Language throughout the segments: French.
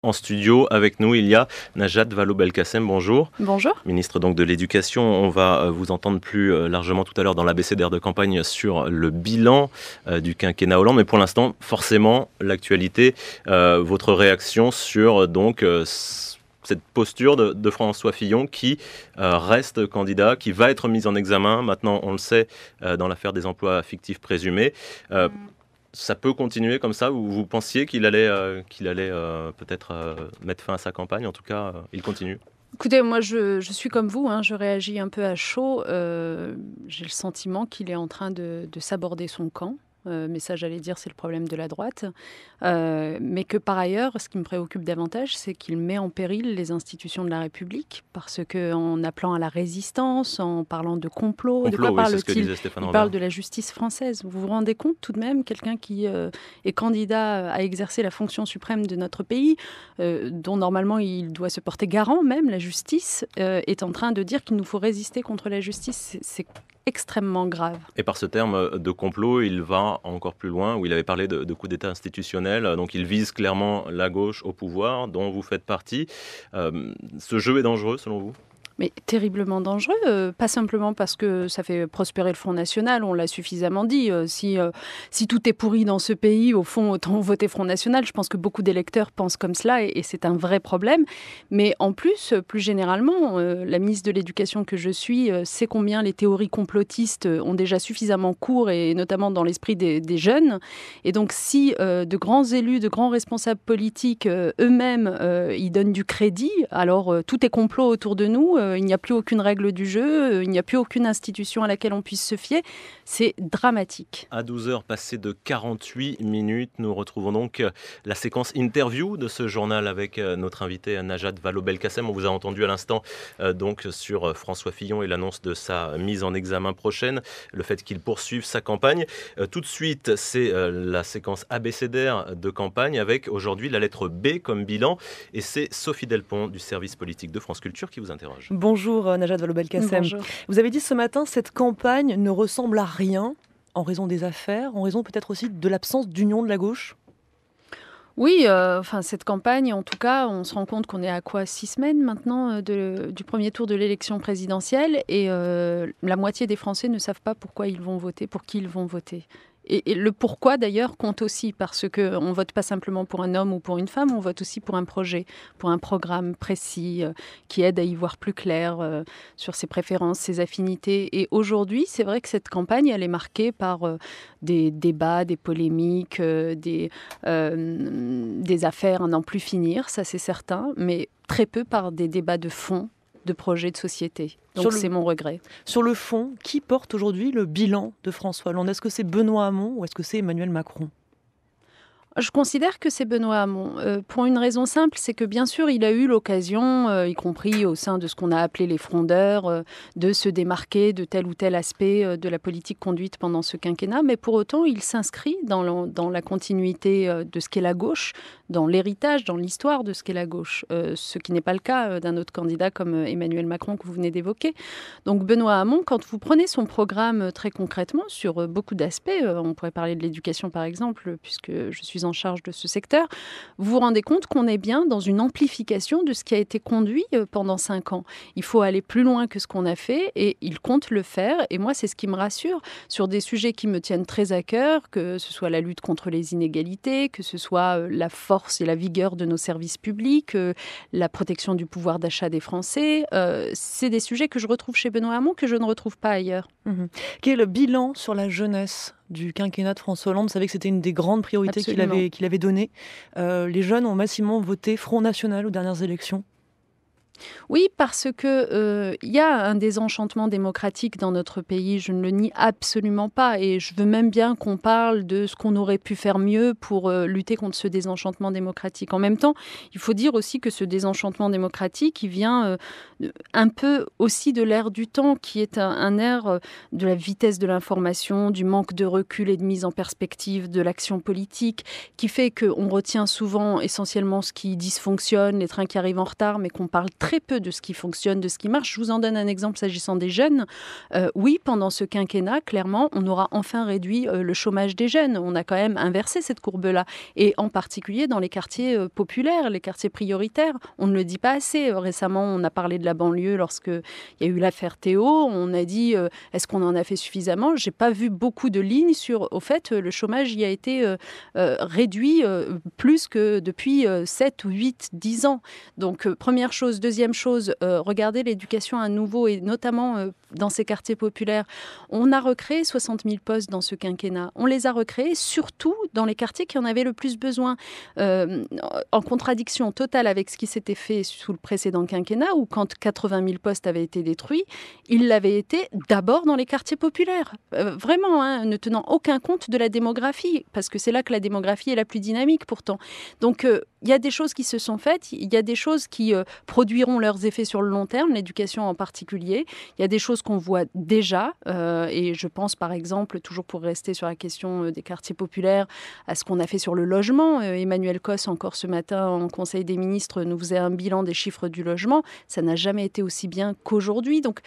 En studio, avec nous, il y a Najat Vallaud-Belkacem, bonjour. Bonjour. Ministre donc de l'Éducation, on va vous entendre plus largement tout à l'heure dans l'abécédaire de campagne sur le bilan du quinquennat Hollande. Mais pour l'instant, forcément, l'actualité, votre réaction sur cette posture de François Fillon qui reste candidat, qui va être mis en examen. Maintenant, on le sait, dans l'affaire des emplois fictifs présumés. Ça peut continuer comme ça? Vous pensiez qu'il allait peut-être mettre fin à sa campagne? En tout cas, il continue. Écoutez, moi je suis comme vous, je réagis un peu à chaud. J'ai le sentiment qu'il est en train de s'aborder son camp. Mais ça, j'allais dire, c'est le problème de la droite. Mais que par ailleurs, ce qui me préoccupe davantage, c'est qu'il met en péril les institutions de la République, parce qu'en appelant à la résistance, en parlant de complot, de quoi parle-t-il? Il parle de la justice française. Vous vous rendez compte tout de même, quelqu'un qui est candidat à exercer la fonction suprême de notre pays, dont normalement il doit se porter garant même, la justice, est en train de dire qu'il nous faut résister contre la justice. C'est extrêmement grave. Et par ce terme de complot, il va encore plus loin, où il avait parlé de coup d'État institutionnel. Donc il vise clairement la gauche au pouvoir, dont vous faites partie. Ce jeu est dangereux, selon vous ? Mais terriblement dangereux, pas simplement parce que ça fait prospérer le Front National, on l'a suffisamment dit. Si tout est pourri dans ce pays, au fond, autant voter Front National. Je pense que beaucoup d'électeurs pensent comme cela et c'est un vrai problème. Mais en plus généralement, la ministre de l'Éducation que je suis sait combien les théories complotistes ont déjà suffisamment cours, et notamment dans l'esprit des jeunes. Et donc si de grands élus, de grands responsables politiques eux-mêmes y donnent du crédit, alors tout est complot autour de nous. Il n'y a plus aucune règle du jeu, il n'y a plus aucune institution à laquelle on puisse se fier. C'est dramatique. À 12h passées de 48 minutes, nous retrouvons donc la séquence interview de ce journal avec notre invité Najat Vallaud-Belkacem. On vous a entendu à l'instant donc sur François Fillon et l'annonce de sa mise en examen prochaine, le fait qu'il poursuive sa campagne. Tout de suite, c'est la séquence abécédaire de campagne avec aujourd'hui la lettre B comme bilan. Et c'est Sophie Delpont du service politique de France Culture qui vous interroge. Bonjour Najat Vallaud-Belkacem. Bonjour. Vous avez dit ce matin, cette campagne ne ressemble à rien en raison des affaires, en raison peut-être aussi de l'absence d'union de la gauche. Oui, cette campagne, en tout cas, on se rend compte qu'on est à 6 semaines maintenant du premier tour de l'élection présidentielle, et la moitié des Français ne savent pas pourquoi ils vont voter, pour qui ils vont voter. Et le pourquoi, d'ailleurs, compte aussi, parce qu'on ne vote pas simplement pour un homme ou pour une femme, on vote aussi pour un projet, pour un programme précis qui aide à y voir plus clair sur ses préférences, ses affinités. Et aujourd'hui, c'est vrai que cette campagne, elle est marquée par des débats, des polémiques, des affaires à n'en plus finir, ça c'est certain, mais très peu par des débats de fond, de projets de société. Donc c'est mon regret. Sur le fond, qui porte aujourd'hui le bilan de François Hollande? Est-ce que c'est Benoît Hamon ou est-ce que c'est Emmanuel Macron? Je considère que c'est Benoît Hamon, pour une raison simple, c'est que bien sûr il a eu l'occasion, y compris au sein de ce qu'on a appelé les frondeurs, de se démarquer de tel ou tel aspect de la politique conduite pendant ce quinquennat, mais pour autant il s'inscrit dans la continuité de ce qu'est la gauche, dans l'héritage, dans l'histoire de ce qu'est la gauche, ce qui n'est pas le cas d'un autre candidat comme Emmanuel Macron que vous venez d'évoquer. Donc Benoît Hamon, quand vous prenez son programme très concrètement sur beaucoup d'aspects, on pourrait parler de l'éducation par exemple, puisque je suis en charge de ce secteur, vous vous rendez compte qu'on est bien dans une amplification de ce qui a été conduit pendant 5 ans. Il faut aller plus loin que ce qu'on a fait et il compte le faire. Et moi, c'est ce qui me rassure sur des sujets qui me tiennent très à cœur, que ce soit la lutte contre les inégalités, que ce soit la force et la vigueur de nos services publics, la protection du pouvoir d'achat des Français. C'est des sujets que je retrouve chez Benoît Hamon, que je ne retrouve pas ailleurs. Quel est le bilan sur la jeunesse du quinquennat de François Hollande? Vous savez que c'était une des grandes priorités qu'il avait données. Les jeunes ont massivement voté Front National aux dernières élections. Oui, parce que y a un désenchantement démocratique dans notre pays, je ne le nie absolument pas, et je veux même bien qu'on parle de ce qu'on aurait pu faire mieux pour lutter contre ce désenchantement démocratique. En même temps, il faut dire aussi que ce désenchantement démocratique, il vient un peu aussi de l'ère du temps, qui est un ère de la vitesse de l'information, du manque de recul et de mise en perspective de l'action politique, qui fait qu'on retient souvent essentiellement ce qui dysfonctionne, les trains qui arrivent en retard, mais qu'on parle très très peu de ce qui fonctionne, de ce qui marche. Je vous en donne un exemple s'agissant des jeunes. Oui, pendant ce quinquennat, clairement, on aura enfin réduit le chômage des jeunes. On a quand même inversé cette courbe-là. Et en particulier dans les quartiers populaires, les quartiers prioritaires. On ne le dit pas assez. Récemment, on a parlé de la banlieue lorsqu'il y a eu l'affaire Théo. On a dit, est-ce qu'on en a fait suffisamment ? Je n'ai pas vu beaucoup de lignes sur, au fait, le chômage y a été réduit plus que depuis 7 ou 8, 10 ans. Donc, première chose. Deuxième chose, regardez l'éducation à nouveau et notamment dans ces quartiers populaires. On a recréé 60 000 postes dans ce quinquennat. On les a recréés surtout dans les quartiers qui en avaient le plus besoin. En contradiction totale avec ce qui s'était fait sous le précédent quinquennat où quand 80 000 postes avaient été détruits, ils l'avaient été d'abord dans les quartiers populaires. Vraiment, ne tenant aucun compte de la démographie, parce que c'est là que la démographie est la plus dynamique pourtant. Donc, il y a des choses qui se sont faites, il y a des choses qui produiront leurs effets sur le long terme, l'éducation en particulier. Il y a des choses qu'on voit déjà, et je pense par exemple, toujours pour rester sur la question des quartiers populaires, à ce qu'on a fait sur le logement. Emmanuel Cos, encore ce matin en Conseil des ministres, nous faisait un bilan des chiffres du logement. Ça n'a jamais été aussi bien qu'aujourd'hui. Donc,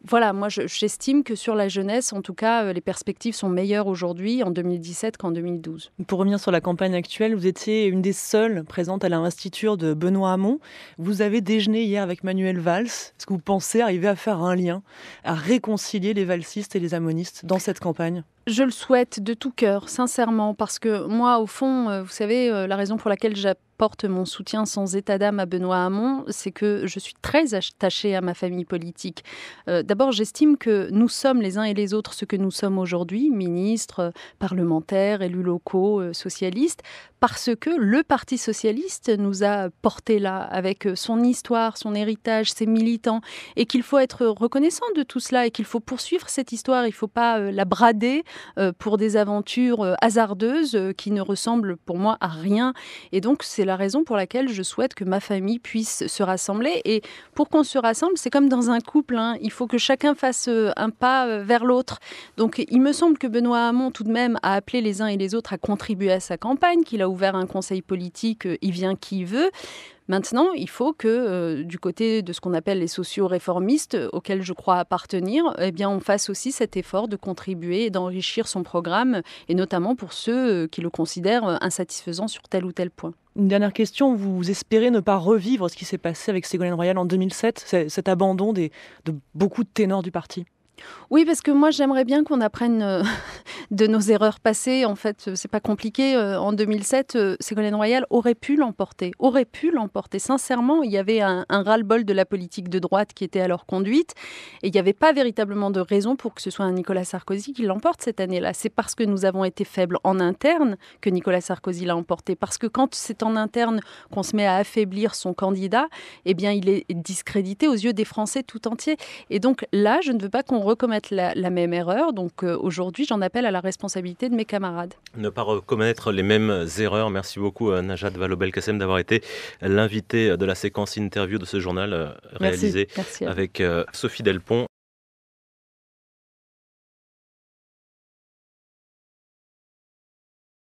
voilà, moi j'estime que sur la jeunesse, en tout cas, les perspectives sont meilleures aujourd'hui en 2017 qu'en 2012. Pour revenir sur la campagne actuelle, vous étiez une des seules présentes à l'investiture de Benoît Hamon. Vous avez déjeuné hier avec Manuel Valls. Est-ce que vous pensez arriver à faire un lien, à réconcilier les valsistes et les amonistes dans cette campagne ? Je le souhaite de tout cœur, sincèrement, parce que moi, au fond, vous savez, la raison pour laquelle j'apporte mon soutien sans état d'âme à Benoît Hamon, c'est que je suis très attachée à ma famille politique. D'abord, j'estime que nous sommes les uns et les autres ce que nous sommes aujourd'hui, ministres, parlementaires, élus locaux, socialistes, parce que le Parti socialiste nous a portés là, avec son histoire, son héritage, ses militants, et qu'il faut être reconnaissant de tout cela, et qu'il faut poursuivre cette histoire, il ne faut pas la brader pour des aventures hasardeuses qui ne ressemblent pour moi à rien. Et donc, c'est la raison pour laquelle je souhaite que ma famille puisse se rassembler. Et pour qu'on se rassemble, c'est comme dans un couple, il faut que chacun fasse un pas vers l'autre. Donc, il me semble que Benoît Hamon, tout de même, a appelé les uns et les autres à contribuer à sa campagne, qu'il a ouvert un conseil politique, il vient qui veut. Maintenant, il faut que du côté de ce qu'on appelle les socio-réformistes, auxquels je crois appartenir, eh bien, on fasse aussi cet effort de contribuer et d'enrichir son programme, et notamment pour ceux qui le considèrent insatisfaisant sur tel ou tel point. Une dernière question, vous espérez ne pas revivre ce qui s'est passé avec Ségolène Royal en 2007, cet abandon de beaucoup de ténors du parti ? Oui, parce que moi, j'aimerais bien qu'on apprenne de nos erreurs passées. En fait, c'est pas compliqué. En 2007, Ségolène Royal aurait pu l'emporter. Sincèrement, il y avait un ras-le-bol de la politique de droite qui était alors conduite. Et il n'y avait pas véritablement de raison pour que ce soit un Nicolas Sarkozy qui l'emporte cette année-là. C'est parce que nous avons été faibles en interne que Nicolas Sarkozy l'a emporté. Parce que quand c'est en interne qu'on se met à affaiblir son candidat, eh bien, il est discrédité aux yeux des Français tout entiers. Et donc là, je ne veux pas qu'on recommettre la même erreur. Donc aujourd'hui, j'en appelle à la responsabilité de mes camarades. Ne pas recommettre les mêmes erreurs. Merci beaucoup Najat Vallaud-Belkacem d'avoir été l'invitée de la séquence interview de ce journal réalisé Merci avec Sophie Delpont.